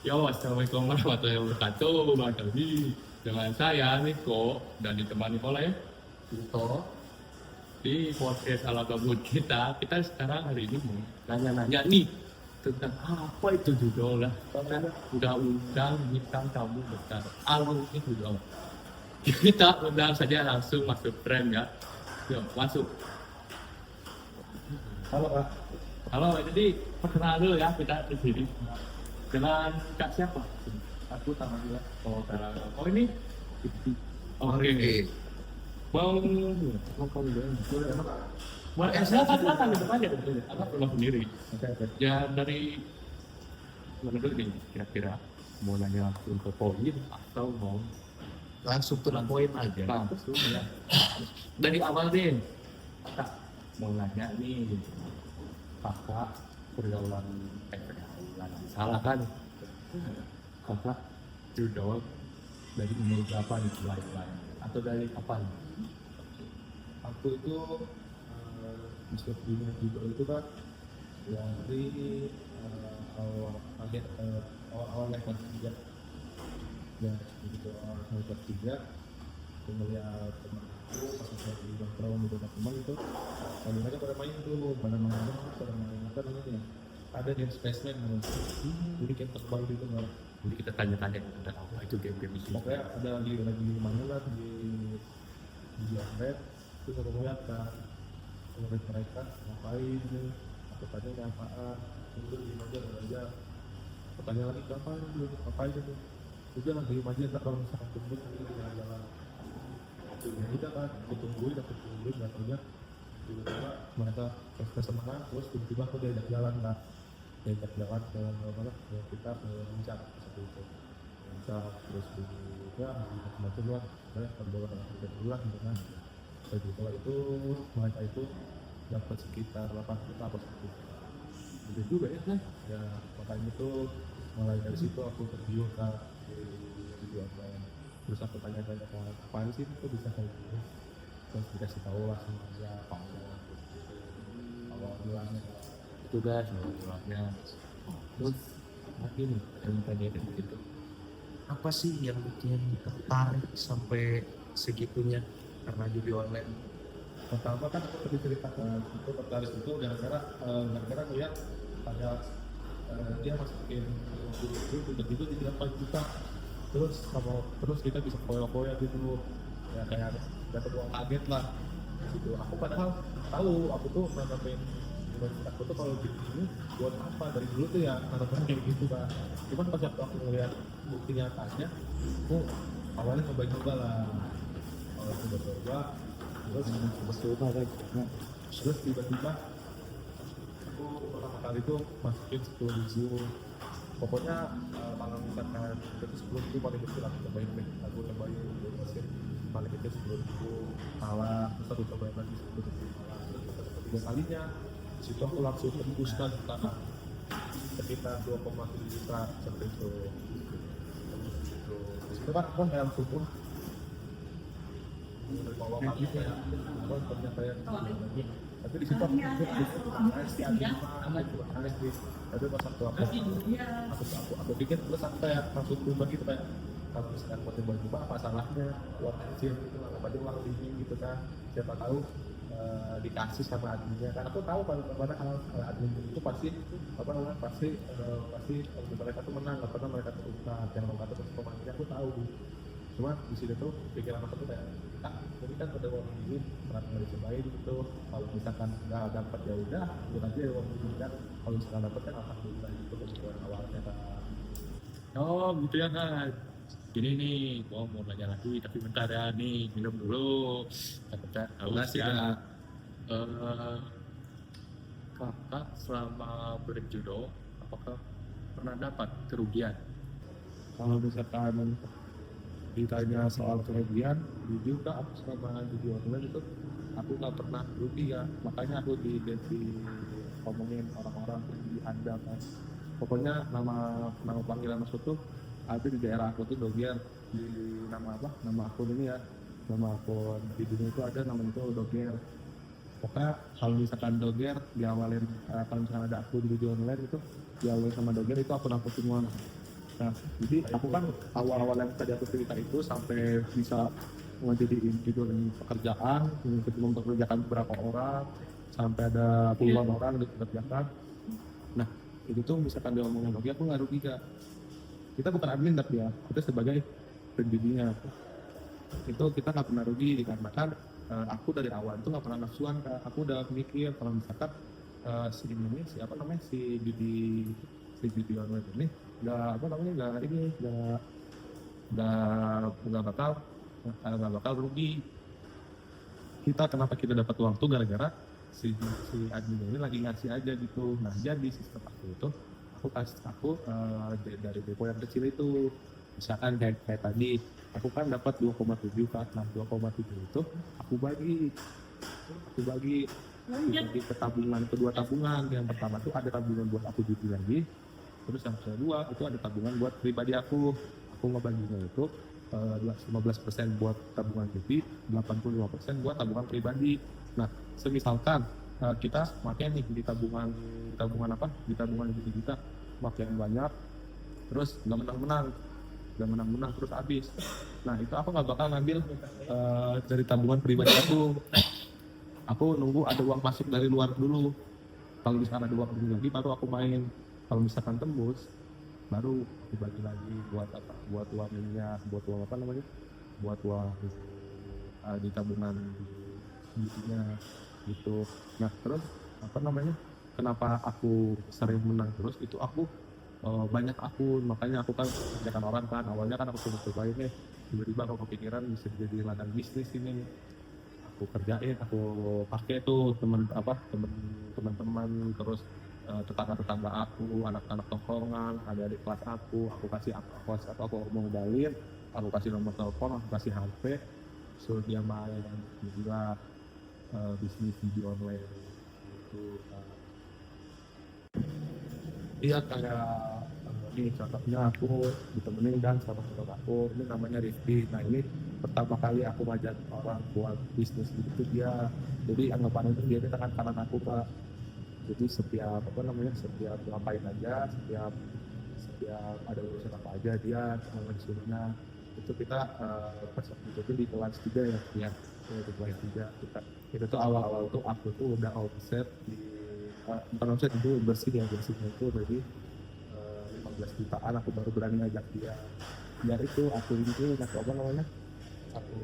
Yo, assalamualaikum warahmatullahi wabarakatuh. Balik lagi dengan saya Niko dan ditemani oleh Tito di podcast ala gabut kita. Kita sekarang hari ini mau nanya-nanya nih tentang apa itu judul lah. Undang-undang bintang tamu besar. Alur itu judul. Kita undang saja langsung masuk frame ya. Yuk, masuk. Halo Pak. Halo, jadi perkenalan dulu ya kita di sini. Dengan Kak siapa? Aku sama dia. Oh ini. Oh, oke. Mau kamu dulu. Mau silakan di depan aja dulu. Apa perlu sendiri? Oke. Ya dari mana dulu nih kira-kira mau nanya langsung ke poin atau mau Langsung ke poin aja. langsung ya. Dari awal deh. Kak mau nanya nih. Kakak pergaulan salah kan? Kakak judul dari umur berapa nih mulai atau dari kapan? Aku itu masuk dunia juga itu kan dari awal naik kelas 3 ya begitu awal naik kelas 3 aku melihat teman aku pas saya di nongkrong di tempat teman itu kalau mereka pada main tuh pada main apa namanya ada game Spaceman namanya. Jadi game terbang gitu nggak. Jadi kita tanya-tanya kita apa itu game-game itu. Pokoknya ada lagi mana lah di Android terus aku lihat kan mereka ngapain nih aku tanya apaan itu di aja aja aku tanya lagi kapan belum ngapain itu udah lagi aja tak kalau misalkan tunggu nanti di jalan ya udah kan aku tungguin nggak taunya tiba-tiba mereka kes semangat terus tiba-tiba aku diajak jalan kan diajak jalan ke mana ke kita ke puncak seperti itu puncak terus juga macam-macam lah saya terbawa dengan bulan gitu kan jadi kalau itu mereka itu dapat sekitar 8 juta apa 10 juta Itu juga ya kan? ya makanya itu mulai dari situ aku tergiur ke video online terus aku tanya-tanya ke apaan sih itu bisa kayak gitu terus dikasih tahu lah sama dia apa awal mulanya Itu guys, mulanya. Terus lagi nih yang tanya gitu. Apa sih yang bikin tertarik sampai segitunya karena judi online? pertama kan aku tadi ceritakan itu tertarik itu gara-gara ngeliat ada dia masukin itu begitu di 8 juta terus kita bisa koya-koya gitu ya kayak dapat uang kaget lah gitu aku padahal tahu aku tuh nanggapin aku tuh kalau begini buat apa dari dulu tuh ya nanggapin kayak gitu kan cuman pas waktu aku ngeliat bukti nyatanya aku awalnya coba-coba lah coba terus tiba-tiba aku pertama kali tuh masukin 10.000 pokoknya kalau misalkan itu 10.000 paling kecil aku cobain deh aku cobain mesin paling kecil 10.000 kalah terus aku cobain lagi 10.000 kalah terus ketiga kalinya situ aku langsung tembuskan jutaan sekitar 2,7 juta seperti itu itu kan aku kayak langsung pun bawa kali kayak apa ternyata kayak tapi di situ aku pikir tapi pas aku pikir terus aku kayak langsung berubah gitu kayak kalau misalkan mau coba apa salahnya uang kecil gitu apa aja uang lebih gitu kan siapa tahu dikasih sama adminnya kan aku tahu kalau admin itu pasti apa namanya pasti mereka tuh menang karena mereka terungkap yang orang kata pemainnya aku tahu cuma di sini tuh pikiran aku tuh kayak jadi kan pada uang ini pernah dicobain gitu kalau misalkan nggak dapat ya udah ambil aja uang ini kan kalau misalkan dapat kan alhamdulillah itu kebutuhan awalnya kan Oh gitu ya kan. Gini nih, gua mau nanya lagi tapi bentar ya nih minum dulu. Takutnya haus ya. Kakak selama berjudo apakah pernah dapat kerugian? kalau misalkan ditanya soal kerugian jujur kak aku selama judi online itu aku nggak pernah rugi ya makanya aku di ngomongin orang-orang di handal kan pokoknya nama panggilan aku tuh ada di daerah aku tuh Dogier di nama akun ini ya nama akun di dunia itu ada nama itu Dogier pokoknya kalau misalkan Doger diawalin kalau misalkan ada akun judi online itu diawalin sama Doger itu akun aku semua Nah, jadi aku kan awal-awal yang tadi aku cerita itu sampai bisa ngejadiin judul pekerjaan, mempekerjakan beberapa orang, sampai ada puluhan orang dipekerjakan. Nah, itu tuh misalkan dia ngomongin rugi, aku nggak rugi Kak. Kita bukan admin tapi ya, kita sebagai pendidinya. Itu kita nggak pernah rugi dikarenakan aku dari awal itu nggak pernah nafsuan Kak. Aku udah mikir kalau misalkan si ini siapa namanya si Didi online ini nggak apa namanya nggak bakal rugi. Kita kenapa kita dapat uang tuh gara-gara si admin ini lagi ngasih aja gitu. Nah jadi sistem aku itu aku dari depo yang kecil itu misalkan kayak tadi aku kan dapat 2,7 Kak. Nah 2,7 itu aku bagi ke tabungan, kedua tabungan. Yang pertama tuh ada tabungan buat aku judi lagi, terus yang kedua itu ada tabungan buat pribadi aku ngebaginya itu 15% buat tabungan judi, 85% buat tabungan pribadi. Nah semisalkan kita pakai nih di tabungan judi kita makin banyak, terus nggak menang terus habis. Nah itu aku nggak bakal ngambil dari tabungan pribadi aku nunggu ada uang masuk dari luar dulu. Kalau misalkan ada uang lagi baru aku main. Kalau misalkan tembus baru aku bagi lagi buat apa, buat uang minyak, buat uang apa namanya, buat uang di tabungan giginya gitu. Nah terus apa namanya, kenapa aku sering menang terus itu aku banyak akun, makanya aku kan kerjakan orang kan. Awalnya kan aku coba ini, tiba-tiba aku kepikiran bisa jadi ladang bisnis ini. Aku kerjain, aku pakai tuh teman-teman, terus tetangga-tetangga aku, anak-anak tongkrongan, adik-adik kelas aku kasih aku mau modalin, aku kasih nomor telepon, aku kasih HP, suruh dia main juga bisnis video online itu. Iya kayak ini contohnya aku ditemenin dan sama saudara aku, ini namanya Rifki. Nah ini pertama kali aku ngajak orang buat bisnis gitu dia, jadi anggapan itu dia tangan kanan aku Pak. Jadi setiap ngapain aja, setiap ada urusan apa aja dia ngasuhnya. Itu kita pas waktu itu di kelas 3 ya di kelas 3 kita itu tuh awal-awal tuh aku tuh udah offset di bukan offset itu bersihnya itu dari 15 jutaan aku baru berani ngajak dia. Biar itu aku ini apa namanya, aku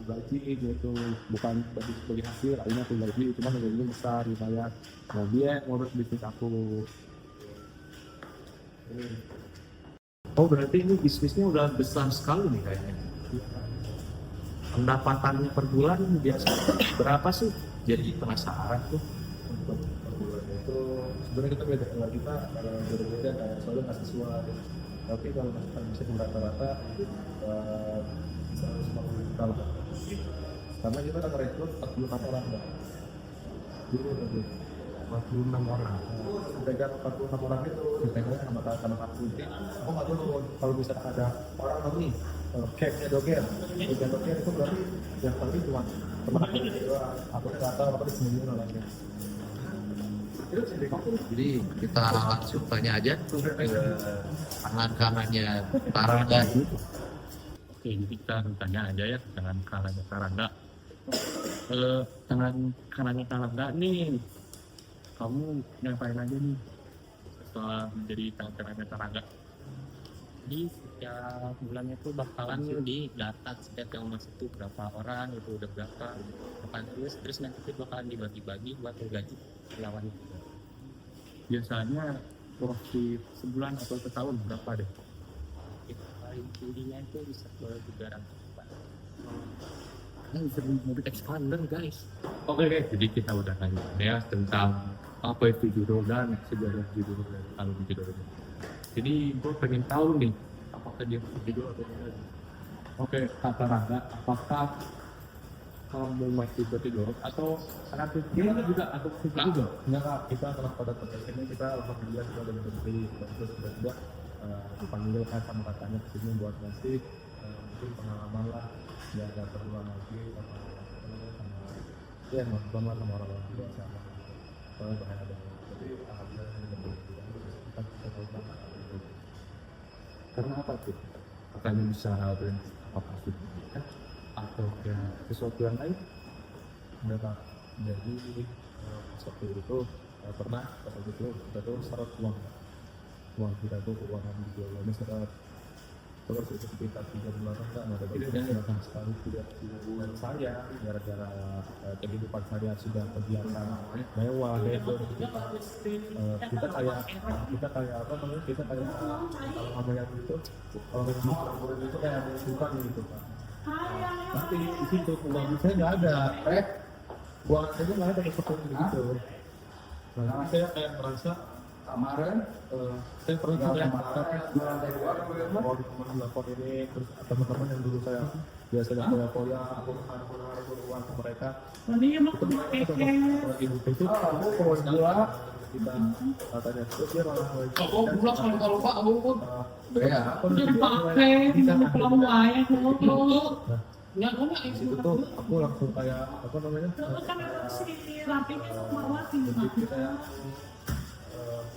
gaji gitu, bukan bagi hasil, akhirnya aku gaji, cuma gajinya besar lumayan. Nah dia ngurus bisnis aku ini. Oh berarti ini bisnisnya udah besar sekali nih kayaknya. Pendapatannya per bulan biasa berapa sih? Jadi penasaran tuh. Untuk per bulan itu sebenarnya kita beda-beda kayak soalnya nggak sesuai. Tapi kalau misalkan bisa rata-rata 150 juta lah. Karena kita udah merekrut 46 orang Mbak. Dulu udah 46 orang. pegang 46 orang itu dipegangnya sama Kak Putih. Aku nggak tahu kalau misalkan ada orang nih cashnya doger itu berarti yang paling cuma teman aku doang. Aku nggak tahu apa di sini orangnya. Jadi kita langsung tanya aja ke tangan kanannya Tarangga. Oke, jadi kita tanya aja ya dengan kanannya Tarangga. Tangan kanannya Tarangga nih, kamu ngapain aja nih setelah menjadi tangan kanannya Tarangga? Jadi setiap bulannya tuh bakalan di data setiap yang masuk tuh berapa orang itu udah berapa terus nanti itu bakalan dibagi-bagi buat gaji karyawan itu. Biasanya profit sebulan atau setahun berapa deh? Itu paling tingginya itu bisa ke 300 juta. Ini sering mobil expander guys. Oke, jadi kita udah nanya ya tentang apa itu judo dan sejarah judo dan kalau judo. Jadi gue pengen tahu nih apakah dia judo atau tidak. Oke, kata Rangga, apakah kamu masih berjudo atau anak kecil juga atau suka juga? Enggak Kak, kita setelah pada podcast ini kita alhamdulillah kita udah berhenti terus tiba-tiba dipanggil kan sama katanya kesini buat ngasih mungkin pengalaman lah biar gak terulang lagi sama ya nonton lah sama orang tua sama soalnya bahaya banget. Jadi alhamdulillah ini berhenti kita tahu banget. Karena apa tuh? Apakah bisa berhenti apakah itu pendidikan atau ya sesuatu yang lain? Enggak. Jadi seperti itu pernah pada itu kita tuh syarat uang kita tuh keuangan dijualnya syarat terus itu sekitar 3 bulan kan ada bagian datang sekali tidak dan saya gara-gara kehidupan saya sudah kegiatan mewah itu kita kayak apa namanya kita kayak kalau ngomongnya itu kalau ngomongnya itu kayak ada suka gitu kan. Tapi di situ uang saya nggak ada uang saya nggak ada seperti itu. Nah saya kayak merasa kemarin saya pernah juga mau telepon ini terus teman-teman yang dulu saya biasanya foya-foya aku uang ke mereka itu kamu kalau dua kita katanya terus dia malah pulang kalau Pak aku ya dipakai pulang wayang nah itu tuh aku langsung kayak apa namanya kan si rapinya sama jadi kayak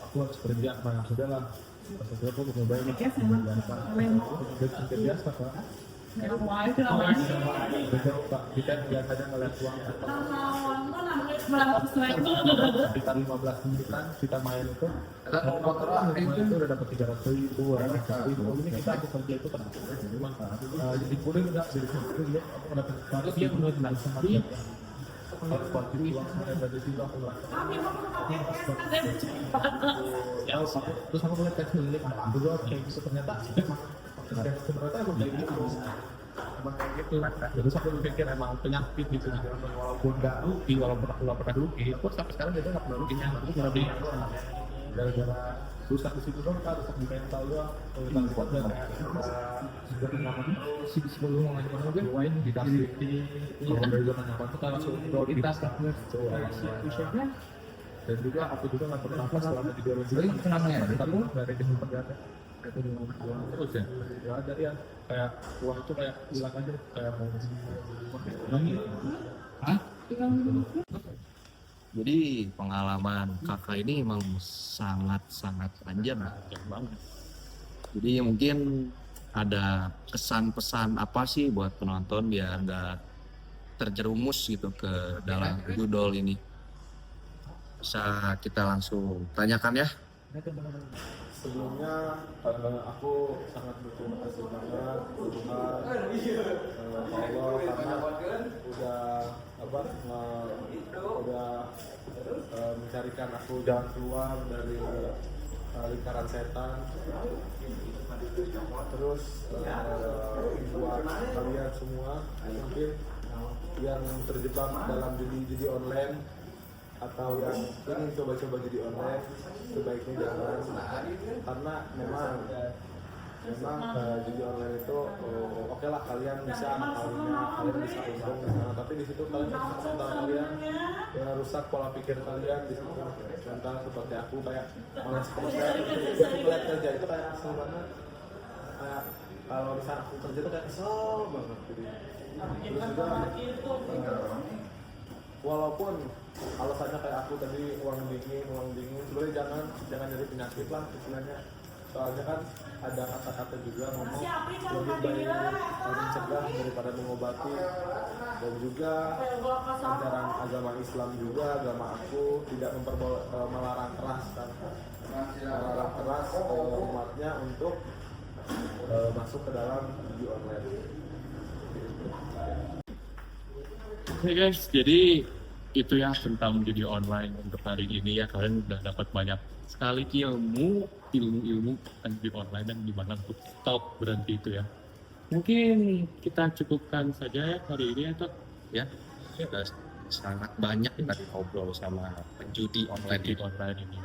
aku harus kerja, nah sudah lah maksudnya aku mau nyobain biasa kerja biasa pak pak kita biasanya ngeliat uang sekitar 15 menitan kita main itu itu udah dapat 300.000 ini kita aku kerja itu pernah jadi kuning enggak jadi kuning ya aku dapat tapi dia udah bilang sama dia harus kuantitas uang saya dari situ aku ya terus aku ngeliat tes milik dulu kayak gitu ternyata aku kayak gitu emang kayak gitu terus aku pikir emang penyakit gitu walaupun nggak rugi walaupun aku nggak pernah rugi aku sampai sekarang juga nggak pernah ruginya aku pernah beli gara-gara rusak di situ dong kan rusak di mental doang kalau kuat dan sudah pengalaman sih sebelum ngomongin gue main dikasih kalau dari zaman apa tuh kan langsung prioritas kan dan juga aku juga nggak pernah nafas selama di 2000 namanya tapi nggak ada jenis pegawai itu di uang terus ya nggak ada ya kayak uang itu kayak hilang aja kayak mau Jadi pengalaman kakak ini emang sangat-sangat panjang banget. Jadi mungkin ada kesan-pesan apa sih buat penonton biar nggak terjerumus gitu ke dalam judul ini. Bisa kita langsung tanyakan ya. Sebelumnya aku sangat berterima kasih banget Tuhan Allah karena udah mencarikan aku jalan keluar dari lingkaran setan terus buat kalian semua mungkin yang terjebak dalam judi online atau yang ingin coba-coba judi online sebaiknya jangan karena memang judi online itu oke lah kalian bisa kalian bisa untung di sana tapi di situ kalian rusak mental kalian ya rusak pola pikir kalian di situ mental seperti aku kayak malas kerja melihat kerja itu kayak kesel banget kayak kalau misalnya aku kerja itu kayak kesel banget gitu terus juga walaupun alasannya kayak aku tadi uang dingin sebenarnya jangan jadi penyakit lah istilahnya soalnya kan ada kata-kata juga ngomong lebih baik mencegah daripada mengobati dan juga ajaran agama Islam juga agama aku tidak melarang keras kan melarang keras umatnya untuk masuk ke dalam judi online. Oke guys, jadi itu ya tentang judi online untuk hari ini ya. Kalian udah dapat banyak sekali ilmu tentang judi online dan gimana untuk stop berhenti itu ya. Mungkin kita cukupkan saja ya hari ini atau Ya, sudah sangat banyak kita ngobrol sama penjudi online judi online ini.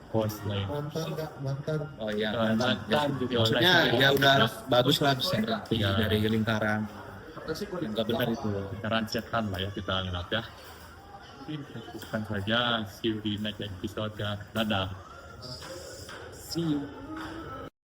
Host lain. Mantan Oh iya, Mantan judi online. maksudnya ya udah bagus lah bisa berhenti Ya. dari lingkaran yang nggak benar itu. Lingkaran setan lah ya kita anggap ya. Mungkin kita cukupkan saja. See you di next episode ya. Dadah. See you.